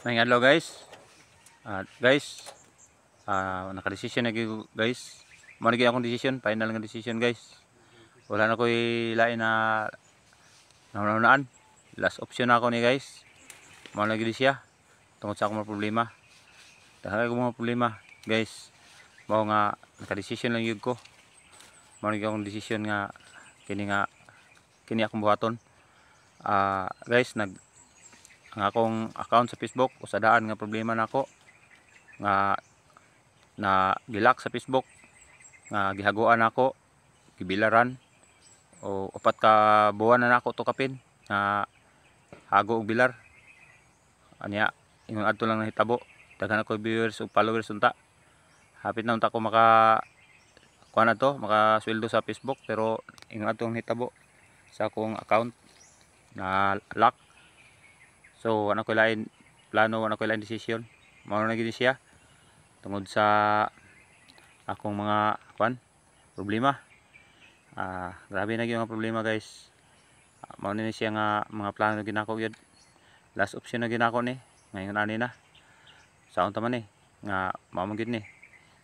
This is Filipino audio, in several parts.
May adlaw guys. Guys, naka-decision na gyud guys. Mao na gyud akong decision, final nga decision guys. Wala na koy lain na naunaan. Last option na ako ni guys. Mao na gyud siya. Tungod sa akong mga problema. Dahil ko mga problema guys. Mao nga naka-decision lang gyud ko. Mao na gyud akong decision nga kini akong buhaton. Guys, ang akong account sa Facebook usadaan nga problema nako nga na gilak sa Facebook nga gihaguan ako, gibilaran o upat ka buwan na nako to kapin nga hago og bilar. Anya ingon adto lang nahitabo daghan ako viewers ug followers unta. Hapit na unta ko maka kuan na to, maka sweldo sa Facebook, pero ingon adto nahitabo sa akong account na lock. So wala ko lain plano, wala ko lain decision. Mao na gid siya tungod sa akong mga problema. Grabe na gyud mga problema guys. Mao ni siya nga mga plano ginako gyud. Last option na ginako ni ngayon ani na. Saon ta man ni nga mao man gyud ni.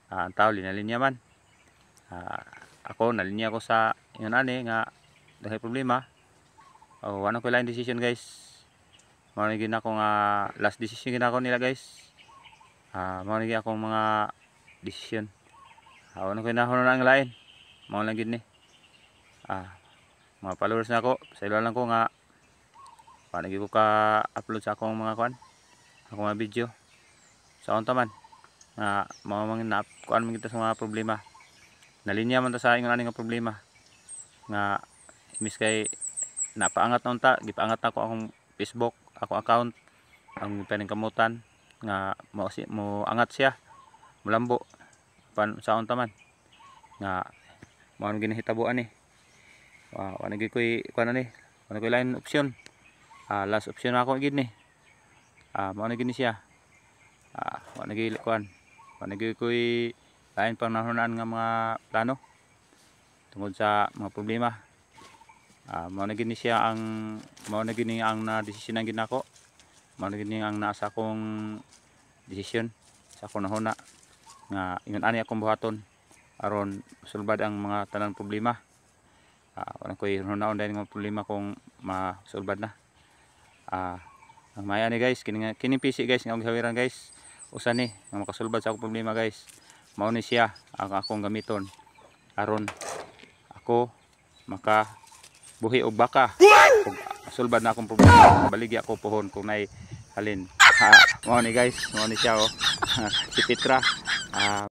Ang tao linalinya man. Ako nalinya ko sa ingon ani nga dahil problema. Wala ko lain decision guys. Mao na gyud ako nga last decision ginako nila guys. Mao na gyud akong mga decision. Wala ko nahon na ang lain. Mao lang gyud ni. Mga followers na ako, sa ilo lang ko nga paano gyud ko ka-upload sa akong mga akong mga video. Sa unta man nga mao man na kuan man kita sa mga problema. Nalinya man ta sa ingon ani nga problema. Nga imbis kay napaangat na unta, gipaangat na ko akong Facebook, akong account, ang paningkamutan nga mo angat siya, mulambo sa unta man nga mao ang ginahitabuan ni. Wala gyud koy kuan ani, wala koy lain option. Last option ako gid ni. Mao na gid ni siya. Wala gyud kuan, wala gyud koy lain pang nahunan nga mga plano tungod sa mga problema. Mao na gid ni siya mao na gid ni ang na desisyon ang ginako. Mao na gid ni ang nasa akong desisyon sa akong nahuna nga ingon ani akong buhaton aron sulbad ang mga tanang problema. Wala koy hunaon dahil nga problema kung masulbad na. Ang maya ni guys, kini PC guys nga gihawiran guys. Usa ni nga makasulbad sa akong problema guys. Mao ni siya ang akong gamiton aron ako maka buhi og baka ug sulbad na akong problema. Baligi ako pohon kung nay halin. Mao ni guys, mao ni siya si Petra.